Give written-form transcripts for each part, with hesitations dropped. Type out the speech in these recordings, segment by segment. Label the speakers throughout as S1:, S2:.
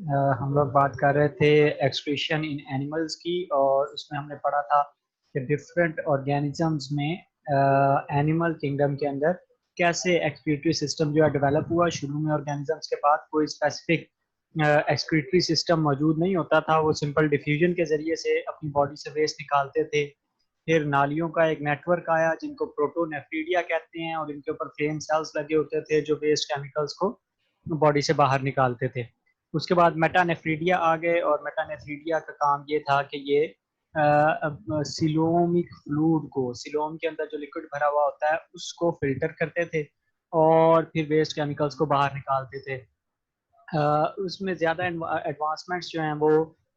S1: हम लोग बात कर रहे थे एक्सक्रीशन इन एनिमल्स की, और उसमें हमने पढ़ा था कि डिफरेंट ऑर्गेनिजम्स में एनिमल किंगडम के अंदर कैसे एक्सक्रीटरी सिस्टम जो है डेवलप हुआ। शुरू में ऑर्गेनिजम्स के पास कोई स्पेसिफिक एक्सक्रीटरी सिस्टम मौजूद नहीं होता था, वो सिंपल डिफ्यूजन के जरिए से अपनी बॉडी से वेस्ट निकालते थे। फिर नालियों का एक नेटवर्क आया जिनको प्रोटोनेफ्रीडिया कहते हैं, और इनके ऊपर फ्लेम सेल्स लगे होते थे जो वेस्ट केमिकल्स को बॉडी से बाहर निकालते थे। उसके बाद मेटानेफ्रीडिया आ गए, और मेटानेफ्रीडिया का काम ये था कि ये सिलोमिक फ्लूइड को, सिलोम के अंदर जो लिक्विड भरा हुआ होता है उसको फिल्टर करते थे और फिर वेस्ट केमिकल्स को बाहर निकालते थे। उसमें ज़्यादा एडवांसमेंट्स जो हैं वो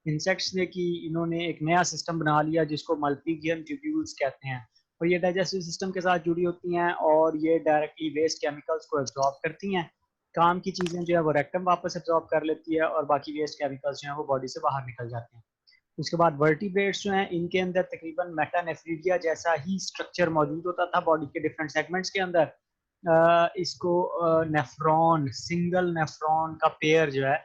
S1: इंसेक्ट्स ने की। इन्होंने एक नया सिस्टम बना लिया जिसको मल्टीगियन ट्यूब्यूल्स कहते हैं, और ये डाइजेस्टिव सिस्टम के साथ जुड़ी होती हैं और ये डायरेक्टली वेस्ट केमिकल्स को एब्जॉर्ब करती हैं। काम की चीज़ें जो है वो रेक्टम वापस एब्जॉर्ब कर लेती है, और बाकी वेस्ट केमिकल्स जो हैं वो बॉडी से बाहर निकल जाते हैं। उसके बाद वर्टिब्रेट्स जो हैं इनके अंदर तकरीबन मेटानेफ्रीडिया जैसा ही स्ट्रक्चर मौजूद होता था बॉडी के डिफरेंट सेगमेंट्स के अंदर। इसको नेफ्रॉन, सिंगल नेफ्रॉन का पेयर जो है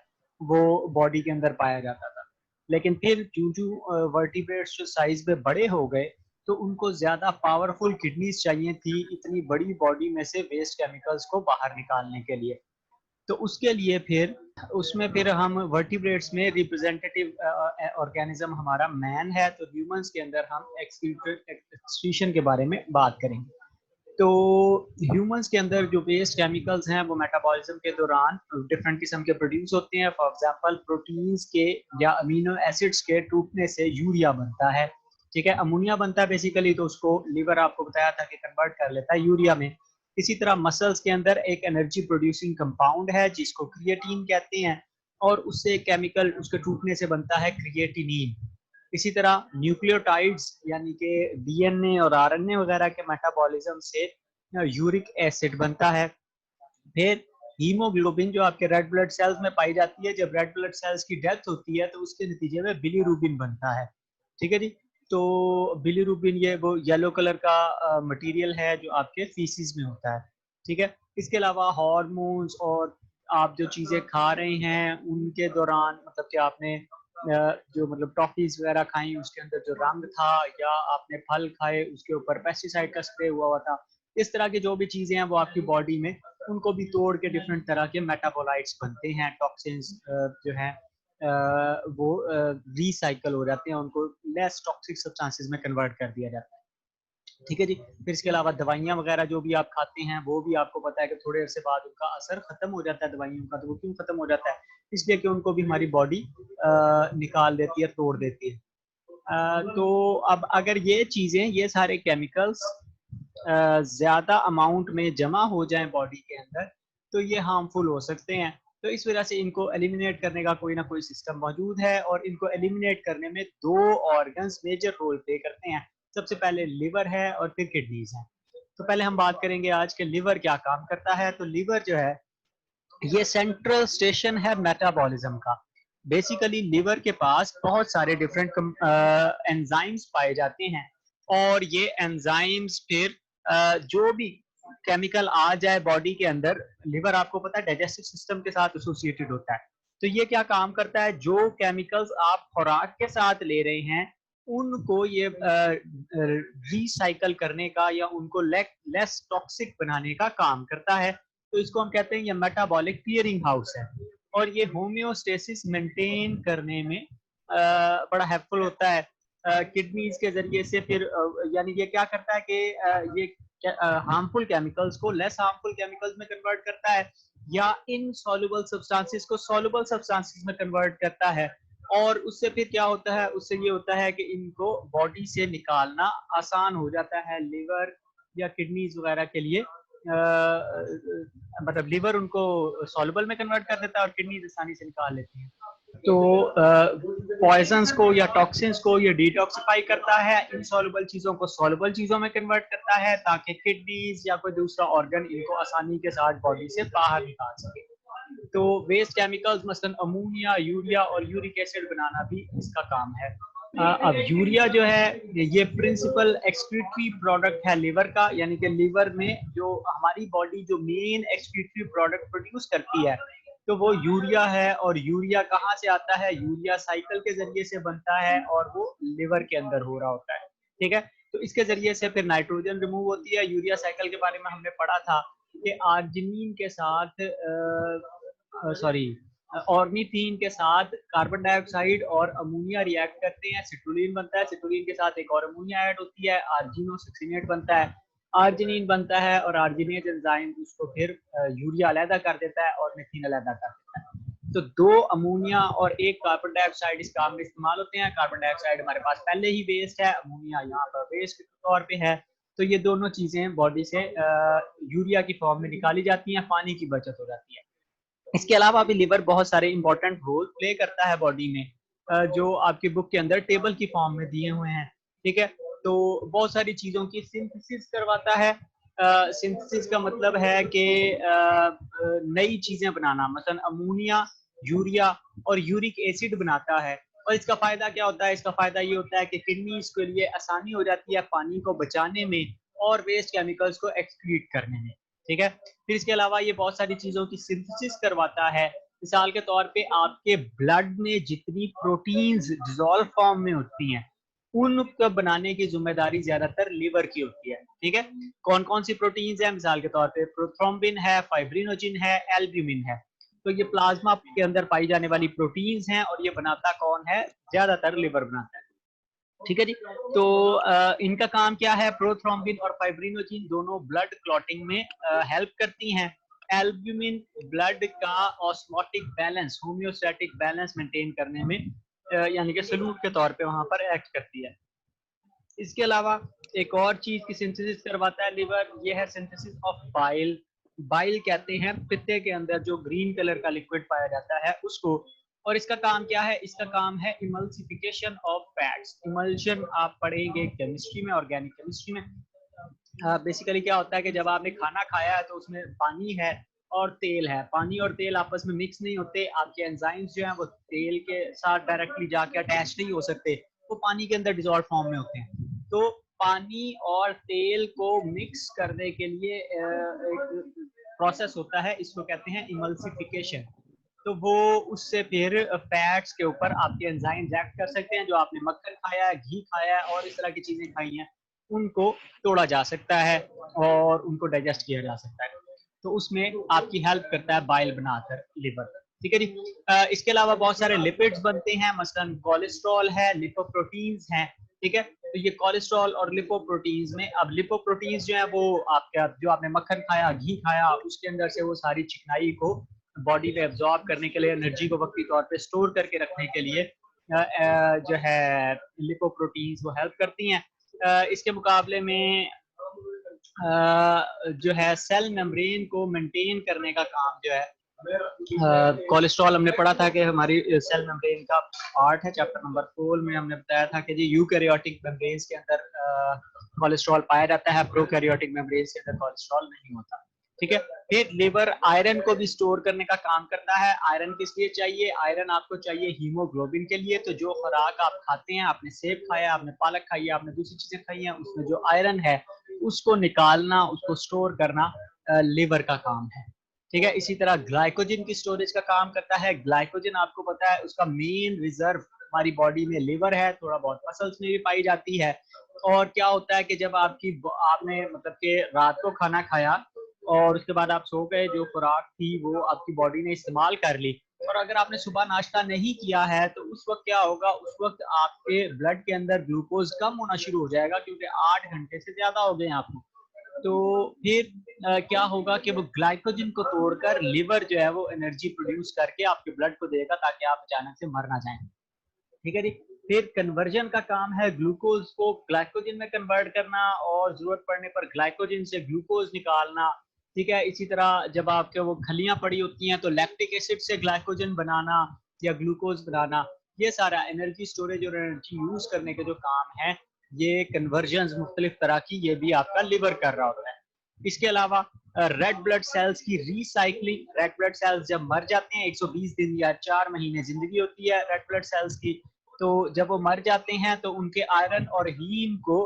S1: वो बॉडी के अंदर पाया जाता था। लेकिन फिर जो वर्टिब्रेट्स जो साइज में बड़े हो गए तो उनको ज्यादा पावरफुल किडनीज चाहिए थी इतनी बड़ी बॉडी में से वेस्ट केमिकल्स को बाहर निकालने के लिए। तो उसके लिए फिर उसमें फिर हम वर्टिब्रेट्स में रिप्रेजेंटेटिव ऑर्गेनिज्म हमारा मैन है, तो ह्यूमंस के अंदर हम एक्सक्रीशन के बारे में बात करेंगे। तो ह्यूमंस के अंदर जो वेस्ट केमिकल्स हैं वो मेटाबॉलिज्म के दौरान डिफरेंट किस्म के प्रोड्यूस होते हैं। फॉर एग्जांपल प्रोटीन्स के या अमीनो एसिड्स के टूटने से यूरिया बनता है, ठीक है, अमोनिया बनता है बेसिकली, तो उसको लिवर आपको बताया था कि कन्वर्ट कर लेता है यूरिया में। इसी तरह मसल्स के अंदर एक एनर्जी प्रोड्यूसिंग कंपाउंड है जिसको क्रिएटिन कहते हैं, और उससे केमिकल उसके टूटने से बनता है क्रिएटिनिन। इसी तरह न्यूक्लियोटाइड्स यानी कि डीएनए और आरएनए वगैरह के मेटाबॉलिज्म से यूरिक एसिड बनता है। फिर हीमोग्लोबिन जो आपके रेड ब्लड सेल्स में पाई जाती है, जब रेड ब्लड सेल्स की डेथ होती है तो उसके नतीजे में बिलीरुबिन बनता है, ठीक है जी। तो बिलीरुबिन ये वो येलो कलर का मटेरियल है जो आपके फीसिस में होता है, ठीक है। इसके अलावा हार्मोन्स और आप जो चीजें खा रहे हैं उनके दौरान, मतलब कि आपने जो मतलब टॉफीज वगैरह खाई उसके अंदर जो रंग था, या आपने फल खाए उसके ऊपर पेस्टिसाइड का स्प्रे हुआ हुआ था, इस तरह की जो भी चीजें हैं वो आपकी बॉडी में उनको भी तोड़ के डिफरेंट तरह के मेटाबोलाइट्स बनते हैं। टॉक्सिन्स जो हैं वो रिसाइकल हो जाते हैं, उनको लेस टॉक्सिक सब्सटेंसेस में कन्वर्ट कर दिया जाता है, ठीक है जी। फिर इसके अलावा दवाइयाँ वगैरह जो भी आप खाते हैं वो भी आपको पता है कि थोड़े अरसे बाद उनका असर खत्म हो जाता है दवाइयों का। तो वो क्यों खत्म हो जाता है? इसलिए कि उनको भी हमारी बॉडी निकाल देती है, तोड़ देती है। तो अब अगर ये चीज़ें, ये सारे केमिकल्स ज़्यादा अमाउंट में जमा हो जाएं बॉडी के अंदर तो ये हार्मफुल हो सकते हैं। तो इस वजह से इनको एलिमिनेट करने का कोई ना कोई सिस्टम मौजूद है, और इनको एलिमिनेट करने में दो ऑर्गन्स मेजर रोल प्ले करते हैं। सबसे पहले लिवर है और फिर किडनीज है। तो पहले हम बात करेंगे आज के लिवर क्या काम करता है। तो लिवर जो है ये सेंट्रल स्टेशन है मेटाबॉलिज्म का। बेसिकली लिवर के पास बहुत सारे डिफरेंट एंजाइम्स पाए जाते हैं, और ये एंजाइम्स फिर जो भी केमिकल आ जाए बॉडी के अंदर, लिवर आपको पता है डाइजेस्टिव सिस्टम के साथ एसोसिएटेड होता है। तो ये क्या काम करता है, जो केमिकल्स आप खुराक के साथ ले रहे हैं उनको ये रिसाइकल करने का या उनको लेस टॉक्सिक बनाने का काम करता है। तो इसको हम कहते हैं ये मेटाबॉलिक क्लियरिंग हाउस है, और ये होम्योस्टेसिस मेंटेन करने में बड़ा हेल्पफुल होता है। किडनीज के जरिए से फिर यानी ये क्या करता है कि ये हार्मफुल केमिकल्स को लेस हार्मफुल केमिकल्स में कन्वर्ट करता है, या इनसॉल्युबल सब्सटेंसेस को सॉल्युबल सब्सटेंसेस में कन्वर्ट करता है। और उससे फिर क्या होता है, उससे ये होता है कि इनको बॉडी से निकालना आसान हो जाता है लिवर या किडनीज वगैरह के लिए। मतलब लिवर उनको सॉल्युबल में कन्वर्ट कर देता है और किडनीज आसानी से निकाल लेती है। तो पॉइजन्स को या टॉक्सिन्स को ये डिटॉक्सिफाई करता है, इनसॉल्युबल चीजों को सॉल्युबल चीजों में कन्वर्ट करता है ताकि किडनीज या कोई दूसरा ऑर्गन इनको आसानी के साथ बॉडी से बाहर निकाल सके। तो वेस्ट केमिकल्स मसलन अमोनिया, यूरिया और यूरिक एसिड बनाना भी इसका काम है। अब यूरिया जो है ये प्रिंसिपल एक्सक्रीटरी प्रोडक्ट है लिवर का, यानी कि लिवर में जो हमारी बॉडी जो मेन एक्सक्रीटरी प्रोडक्ट प्रोड्यूस करती है तो वो यूरिया है। और यूरिया कहाँ से आता है? यूरिया साइकिल के जरिए से बनता है और वो लिवर के अंदर हो रहा होता है, ठीक है। तो इसके जरिए से फिर नाइट्रोजन रिमूव होती है। यूरिया साइकिल के बारे में हमने पढ़ा था कि आर्जिनिन के साथ सॉरी ऑर्निथीन के साथ कार्बन डाइऑक्साइड और अमोनिया रिएक्ट करते हैं, सिट्रुलिन बनता है। सिट्रुलिन के साथ एक और अमोनिया ऐड होती है, आर्जिनो सक्सिनेट बनता है, आर्जिनिन बनता है और आर्जिनेज एंजाइम उसको फिर यूरिया अलहदा कर देता है और मीथेन अलहदा कर देता है। तो दो अमोनिया और एक कार्बन डाइऑक्साइड इस काम में इस्तेमाल होते हैं। कार्बन डाइऑक्साइड हमारे पास पहले ही वेस्ट है, अमोनिया यहाँ पर वेस्ट के तौर पे है। तो ये दोनों चीजें बॉडी से यूरिया की फॉर्म में निकाली जाती हैं, पानी की बचत हो जाती है। इसके अलावा भी लिवर बहुत सारे इंपॉर्टेंट रोल प्ले करता है बॉडी में, जो आपकी बुक के अंदर टेबल की फॉर्म में दिए हुए हैं, ठीक है। तो बहुत सारी चीजों की सिंथेसिस करवाता है। सिंथेसिस का मतलब है कि नई चीजें बनाना, मतलब अमोनिया, यूरिया और यूरिक एसिड बनाता है। और इसका फायदा क्या होता है? इसका फायदा ये होता है कि किडनीज के लिए आसानी हो जाती है पानी को बचाने में और वेस्ट केमिकल्स को एक्सक्रीट करने में, ठीक है। फिर इसके अलावा ये बहुत सारी चीजों की सिंथेसिस करवाता है। मिसाल के तौर पे आपके ब्लड में जितनी प्रोटीन्स डिसॉल्व फॉर्म में होती हैं उनको बनाने की जिम्मेदारी ज्यादातर लीवर की होती है, ठीक है। कौन कौन सी प्रोटीन्स है? मिसाल के तौर पे प्रोथ्रोम्बिन है, फाइब्रिनोजिन है, एल्ब्यूमिन है। तो ये प्लाज्मा के अंदर पाई जाने वाली प्रोटीन्स हैं और ये बनाता कौन है? ज्यादातर लिवर बनाता है, ठीक है जी। तो इनका काम क्या है? प्रोथ्रोम्बिन और फाइब्रिनोजिन दोनों ब्लड क्लॉटिंग में हेल्प करती हैं। एल्ब्यूमिन ब्लड का osmotic balance, homeostatic balance maintain करने में यानी कि सल्यूट के तौर पे वहां पर एक्ट करती है। इसके अलावा एक और चीज की सिंथेसिस करवाता है लिवर, ये है सिंथेसिस ऑफ बाइल। बाइल कहते हैं पित्ते के अंदर जो ग्रीन कलर का लिक्विड पाया जाता है उसको। और इसका काम क्या है? इसका काम है इमल्सिफिकेशन ऑफ फैट्स। इमल्शन आप पढ़ेंगे केमिस्ट्री में, ऑर्गेनिक केमिस्ट्री में। बेसिकली क्या होता है कि जब आपने खाना खाया है तो उसमें पानी है और तेल है, पानी और तेल आपस में मिक्स नहीं होते, आपके एंजाइम्स जो हैं वो तेल के साथ डायरेक्टली जाके अटैच नहीं हो सकते, वो पानी के अंदर डिसॉल्व फॉर्म में होते हैं। तो पानी और तेल को मिक्स करने के लिए एक प्रोसेस होता है, इसको कहते हैं इमल्सिफिकेशन। तो वो उससे फिर फैट्स के ऊपर आपके एंजाइम्स एक्ट कर सकते हैं। जो आपने मक्खन खाया है, घी खाया है और इस तरह की चीजें खाई हैं उनको तोड़ा जा सकता है और उनको डाइजेस्ट किया जा सकता है। तो उसमें आपकी हेल्प करता है बाइल बनाकर लिवर, ठीक है जी। इसके अलावा बहुत सारे लिपिड्स बनते हैं, मसलन कोलेस्ट्रॉल है, लिपोप्रोटीन्स हैं, ठीक है। तो ये कोलेस्ट्रॉल और लिपोप्रोटीन्स में, अब लिपोप्रोटीन्स जो है वो आपका, जो आपने मक्खन खाया, घी खाया, उसके अंदर से वो सारी चिकनाई को बॉडी में एब्जॉर्ब करने के लिए, एनर्जी को वक्ती तौर पे स्टोर करके रखने के लिए जो है लिपोप्रोटीन्स वो हेल्प करती हैं। इसके मुकाबले में जो है सेल मेम्ब्रेन को मेंटेन करने का काम जो है, कोलेस्ट्रॉल हमने पढ़ा था कि हमारी सेल मेम्ब्रेन का पार्ट है। चैप्टर नंबर 4 में हमने बताया था कि जी यूकैरियोटिक मेम्ब्रेन्स के अंदर कोलेस्ट्रॉल पाया जाता है, प्रोकैरियोटिक मेम्ब्रेन्स के अंदर कोलेस्ट्रॉल नहीं होता, ठीक है। फिर लिवर आयरन को भी स्टोर करने का काम करता है। आयरन किस लिए चाहिए? आयरन आपको चाहिए हीमोग्लोबिन के लिए। तो जो खुराक आप खाते हैं, आपने सेब खाया, आपने पालक खाई है, आपने दूसरी चीजें खाई हैं, उसमें जो आयरन है उसको निकालना, उसको स्टोर करना लिवर का काम है, ठीक है। इसी तरह ग्लाइकोजन की स्टोरेज का काम करता है। ग्लाइकोजन आपको पता है उसका मेन रिजर्व हमारी बॉडी में लिवर है, थोड़ा बहुत मसल्स में भी पाई जाती है। और क्या होता है कि जब आपने मतलब कि रात को खाना खाया और उसके बाद आप सो गए, जो खुराक थी वो आपकी बॉडी ने इस्तेमाल कर ली, और अगर आपने सुबह नाश्ता नहीं किया है तो उस वक्त क्या होगा? उस वक्त आपके ब्लड के अंदर ग्लूकोज कम होना शुरू हो जाएगा, क्योंकि 8 घंटे से ज्यादा हो गए आपको। तो फिर क्या होगा कि वो ग्लाइकोजन को तोड़कर लिवर जो है वो एनर्जी प्रोड्यूस करके आपके ब्लड को देगा, ताकि आप अचानक से मर ना जाएं, ठीक है जी। फिर कन्वर्जन का काम है ग्लूकोज को ग्लाइकोजन में कन्वर्ट करना और जरूरत पड़ने पर ग्लाइकोजन से ग्लूकोज निकालना, ठीक है। इसी तरह जब आपके वो खलियां पड़ी होती हैं तो लैक्टिक एसिड से ग्लाइकोजन बनाना या ग्लूकोज बनाना, ये सारा एनर्जी स्टोरेज और एनर्जी यूज करने के जो काम है, ये कन्वर्जन मुख्तलिफ तरह की, ये भी आपका लिवर कर रहा होता है। इसके अलावा रेड ब्लड सेल्स की रीसाइक्लिंग, रेड ब्लड सेल्स जब मर जाते हैं, 120 दिन या 4 महीने जिंदगी होती है रेड ब्लड सेल्स की, तो जब वो मर जाते हैं तो उनके आयरन और हीम को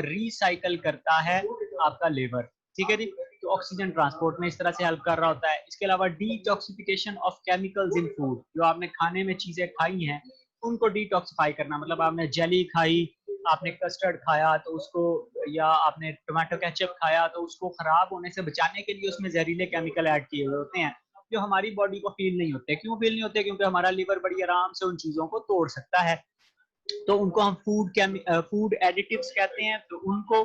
S1: रिसाइकल करता है आपका लिवर, ठीक है जी। तो ऑक्सीजन ट्रांसपोर्ट में इस तरह से हेल्प कर रहा होता है। इसके अलावा detoxification of chemicals in food, जो आपने खाने में चीजें खाई हैं उनको डिटॉक्सिफाई करना, मतलब आपने जेली खाई, आपने कस्टर्ड खाया तो उसको, या आपने टोमेटो केचप खाया तो उसको खराब होने से बचाने के लिए उसमें जहरीले केमिकल ऐड किए हुए होते हैं जो हमारी बॉडी को फील नहीं होते। क्यों फील नहीं होते? क्योंकि हमारा लीवर बड़ी आराम से उन चीजों को तोड़ सकता है। तो उनको हम फूड एडिटिव्स कहते हैं। तो उनको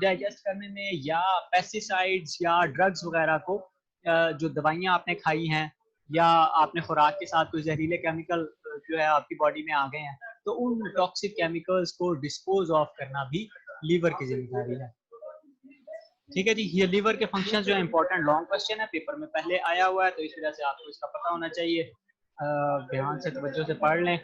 S1: डाइजेस्ट करने में, या पेस्टिसाइड्स या ड्रग्स वगैरह को, जो दवाइयाँ आपने खाई हैं या आपने खुराक के साथ कोई जहरीले केमिकल जो है आपकी बॉडी में आ गए हैं, तो उन टॉक्सिक केमिकल्स को डिस्पोज ऑफ करना भी लीवर की जिम्मेदारी है। ठीक है जी। ये लीवर के फंक्शन जो है इंपॉर्टेंट लॉन्ग क्वेश्चन है, पेपर में पहले आया हुआ है, तो इस वजह से आपको इसका पता होना चाहिए। ध्यान से तवज्जो से पढ़ लें।